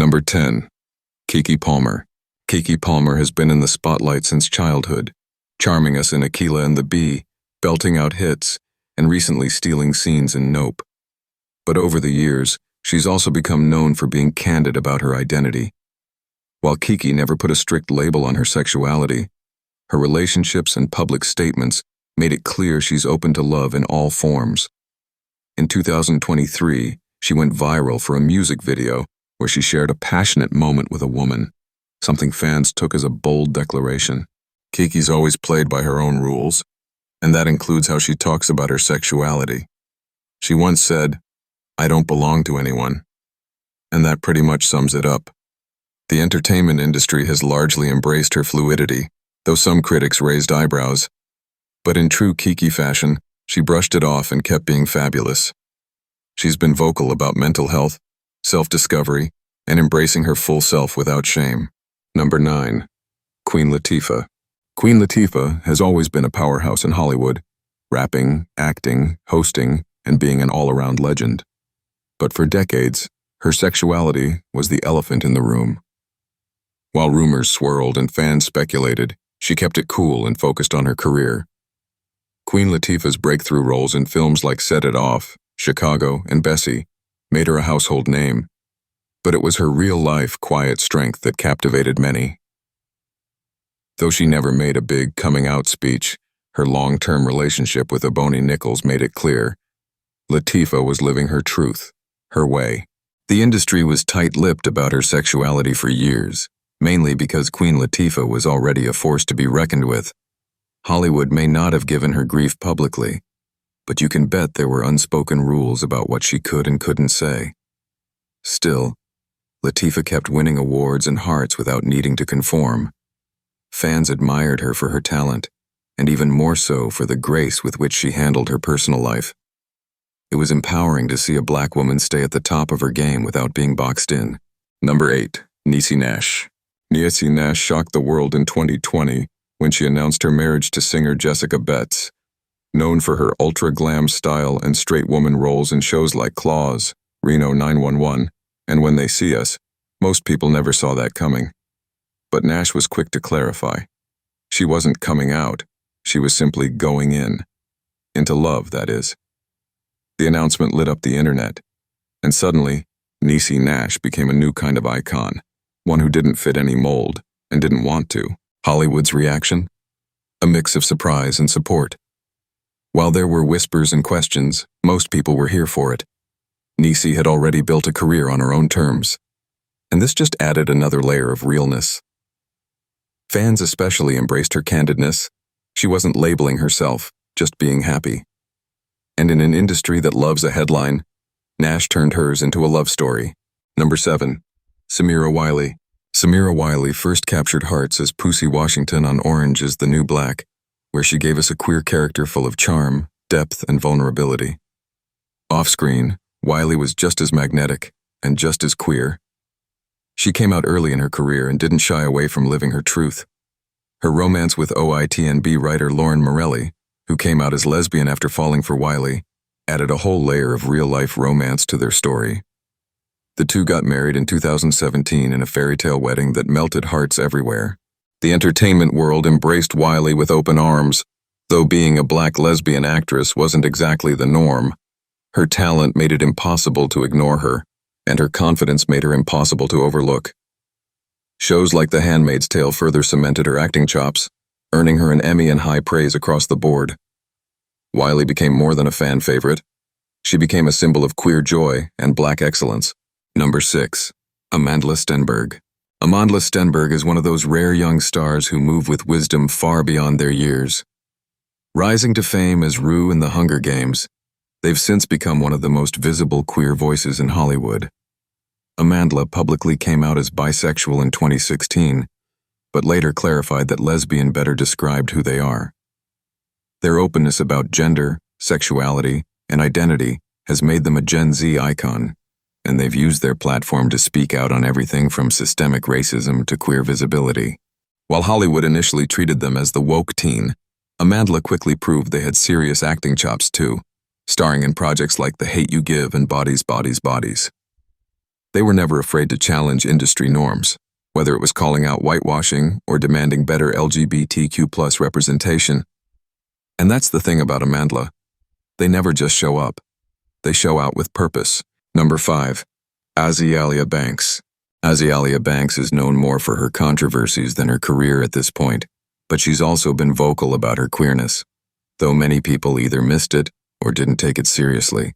Number 10. Keke Palmer. Keke Palmer has been in the spotlight since childhood, charming us in Akeelah and the Bee, belting out hits, and recently stealing scenes in Nope. But over the years, she's also become known for being candid about her identity. While Keke never put a strict label on her sexuality, her relationships and public statements made it clear she's open to love in all forms. In 2023, she went viral for a music video where she shared a passionate moment with a woman, something fans took as a bold declaration. Keke's always played by her own rules, and that includes how she talks about her sexuality. She once said, "I don't belong to anyone." And that pretty much sums it up. The entertainment industry has largely embraced her fluidity, though some critics raised eyebrows. But in true Keke fashion, she brushed it off and kept being fabulous. She's been vocal about mental health, self-discovery, and embracing her full self without shame. Number 9. Queen Latifah. Queen Latifah has always been a powerhouse in Hollywood, rapping, acting, hosting, and being an all-around legend. But for decades, her sexuality was the elephant in the room. While rumors swirled and fans speculated, she kept it cool and focused on her career. Queen Latifah's breakthrough roles in films like Set It Off, Chicago, and Bessie made her a household name, but it was her real-life, quiet strength that captivated many. Though she never made a big coming-out speech, her long-term relationship with Ebony Nichols made it clear. Latifah was living her truth, her way. The industry was tight-lipped about her sexuality for years, mainly because Queen Latifah was already a force to be reckoned with. Hollywood may not have given her grief publicly, but you can bet there were unspoken rules about what she could and couldn't say. Still, Latifah kept winning awards and hearts without needing to conform. Fans admired her for her talent, and even more so for the grace with which she handled her personal life. It was empowering to see a black woman stay at the top of her game without being boxed in. Number 8. Niecy Nash. Niecy Nash shocked the world in 2020 when she announced her marriage to singer Jessica Betts. Known for her ultra-glam style and straight woman roles in shows like Claws, Reno 911, and When They See Us, most people never saw that coming. But Nash was quick to clarify. She wasn't coming out, she was simply going in. Into love, that is. The announcement lit up the internet, and suddenly, Niecy Nash became a new kind of icon, one who didn't fit any mold and didn't want to. Hollywood's reaction? A mix of surprise and support. While there were whispers and questions, most people were here for it. Niecy had already built a career on her own terms, and this just added another layer of realness. Fans especially embraced her candidness. She wasn't labeling herself, just being happy. And in an industry that loves a headline, Nash turned hers into a love story. Number 7. Samira Wiley. Samira Wiley first captured hearts as Pussy Washington on Orange Is the New Black, where she gave us a queer character full of charm, depth, and vulnerability. Off-screen, Wiley was just as magnetic and just as queer. She came out early in her career and didn't shy away from living her truth. Her romance with OITNB writer Lauren Morelli, who came out as lesbian after falling for Wiley, added a whole layer of real-life romance to their story. The two got married in 2017 in a fairy tale wedding that melted hearts everywhere. The entertainment world embraced Wiley with open arms, though being a black lesbian actress wasn't exactly the norm. Her talent made it impossible to ignore her, and her confidence made her impossible to overlook. Shows like The Handmaid's Tale further cemented her acting chops, earning her an Emmy and high praise across the board. Wiley became more than a fan favorite. She became a symbol of queer joy and black excellence. Number 6. Amandla Stenberg. Amandla Stenberg is one of those rare young stars who move with wisdom far beyond their years. Rising to fame as Rue in the Hunger Games, they've since become one of the most visible queer voices in Hollywood. Amandla publicly came out as bisexual in 2016, but later clarified that lesbian better described who they are. Their openness about gender, sexuality, and identity has made them a Gen Z icon, and they've used their platform to speak out on everything from systemic racism to queer visibility. While Hollywood initially treated them as the woke teen, Amandla quickly proved they had serious acting chops too, starring in projects like The Hate U Give and Bodies, Bodies, Bodies. They were never afraid to challenge industry norms, whether it was calling out whitewashing or demanding better LGBTQ+ representation. And that's the thing about Amandla. They never just show up. They show out with purpose. Number 5. Azealia Banks. Azealia Banks is known more for her controversies than her career at this point, but she's also been vocal about her queerness, though many people either missed it or didn't take it seriously.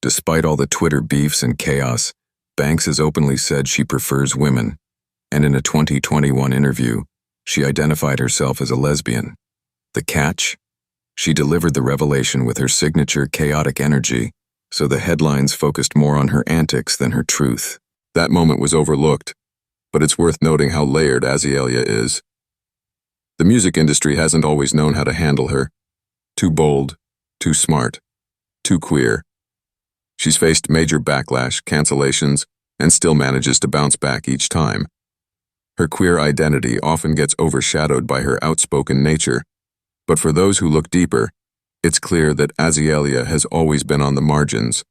Despite all the Twitter beefs and chaos, Banks has openly said she prefers women, and in a 2021 interview, she identified herself as a lesbian. The catch? She delivered the revelation with her signature chaotic energy, so the headlines focused more on her antics than her truth. That moment was overlooked, but it's worth noting how layered Azealia is. The music industry hasn't always known how to handle her. Too bold, too smart, too queer. She's faced major backlash, cancellations, and still manages to bounce back each time. Her queer identity often gets overshadowed by her outspoken nature, but for those who look deeper, it's clear that Azealia has always been on the margins,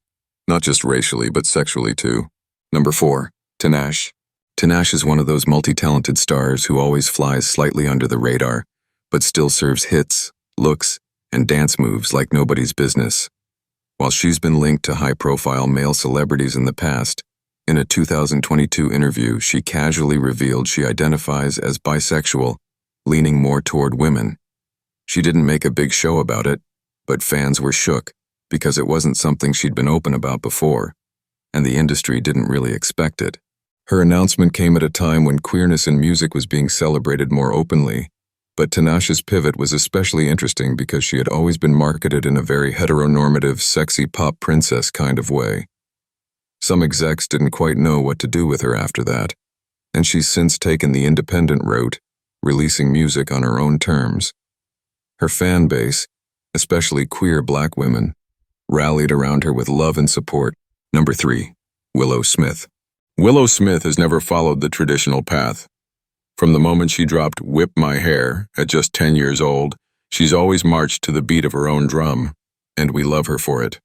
not just racially but sexually too. Number 4. Tinashe. Tinashe is one of those multi-talented stars who always flies slightly under the radar, but still serves hits, looks, and dance moves like nobody's business. While she's been linked to high-profile male celebrities in the past, in a 2022 interview, she casually revealed she identifies as bisexual, leaning more toward women. She didn't make a big show about it, but fans were shook because it wasn't something she'd been open about before, and the industry didn't really expect it. Her announcement came at a time when queerness in music was being celebrated more openly, but Tinashe's pivot was especially interesting because she had always been marketed in a very heteronormative, sexy pop princess kind of way. Some execs didn't quite know what to do with her after that, and she's since taken the independent route, releasing music on her own terms. Her fan base, especially queer black women, rallied around her with love and support. Number 3. Willow Smith. Willow Smith has never followed the traditional path. From the moment she dropped Whip My Hair at just 10 years old, she's always marched to the beat of her own drum, and we love her for it.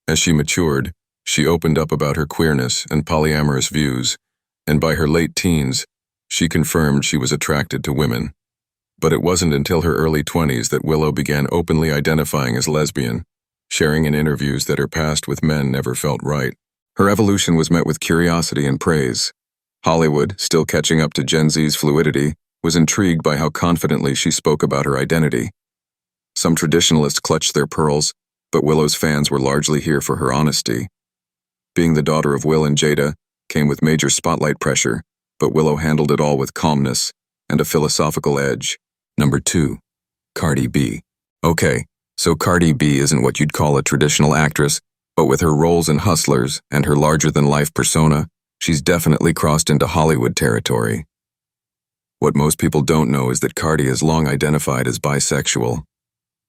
As she matured, she opened up about her queerness and polyamorous views, and by her late teens, she confirmed she was attracted to women. But it wasn't until her early 20s that Willow began openly identifying as lesbian, sharing in interviews that her past with men never felt right. Her evolution was met with curiosity and praise. Hollywood, still catching up to Gen Z's fluidity, was intrigued by how confidently she spoke about her identity. Some traditionalists clutched their pearls, but Willow's fans were largely here for her honesty. Being the daughter of Will and Jada came with major spotlight pressure, but Willow handled it all with calmness and a philosophical edge. Number 2. Cardi B. Okay, so Cardi B isn't what you'd call a traditional actress, but with her roles in Hustlers and her larger-than-life persona, she's definitely crossed into Hollywood territory. What most people don't know is that Cardi has long identified as bisexual.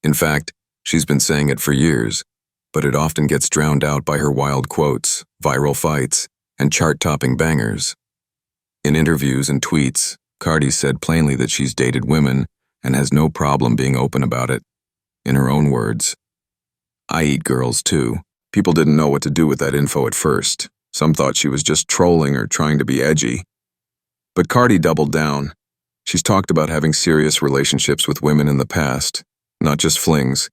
In fact, she's been saying it for years, but it often gets drowned out by her wild quotes, viral fights, and chart-topping bangers. In interviews and tweets, Cardi said plainly that she's dated women and has no problem being open about it. In her own words, "I eat girls too." People didn't know what to do with that info at first. Some thought she was just trolling or trying to be edgy. But Cardi doubled down. She's talked about having serious relationships with women in the past, not just flings,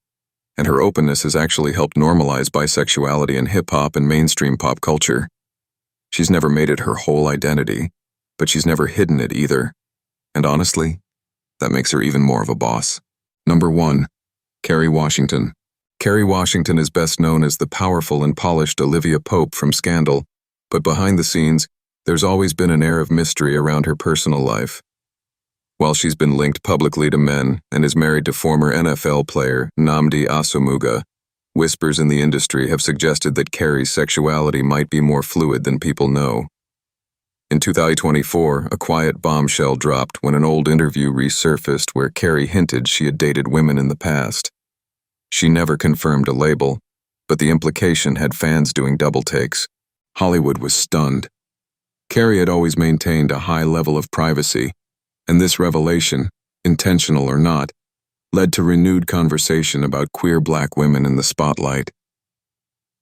and her openness has actually helped normalize bisexuality in hip-hop and mainstream pop culture. She's never made it her whole identity, but she's never hidden it either. And honestly, that makes her even more of a boss. Number 1. Kerry Washington. Kerry Washington is best known as the powerful and polished Olivia Pope from Scandal, but behind the scenes, there's always been an air of mystery around her personal life. While she's been linked publicly to men and is married to former NFL player Nnamdi Asomugha, whispers in the industry have suggested that Kerry's sexuality might be more fluid than people know. In 2024, a quiet bombshell dropped when an old interview resurfaced where Kerry hinted she had dated women in the past. She never confirmed a label, but the implication had fans doing double takes. Hollywood was stunned. Kerry had always maintained a high level of privacy, and this revelation, intentional or not, led to renewed conversation about queer black women in the spotlight.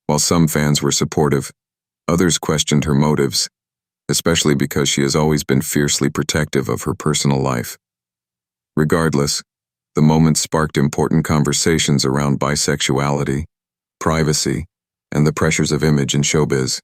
While some fans were supportive, Others questioned her motives, especially because she has always been fiercely protective of her personal life. Regardless, the moment sparked important conversations around bisexuality, privacy, and the pressures of image in showbiz.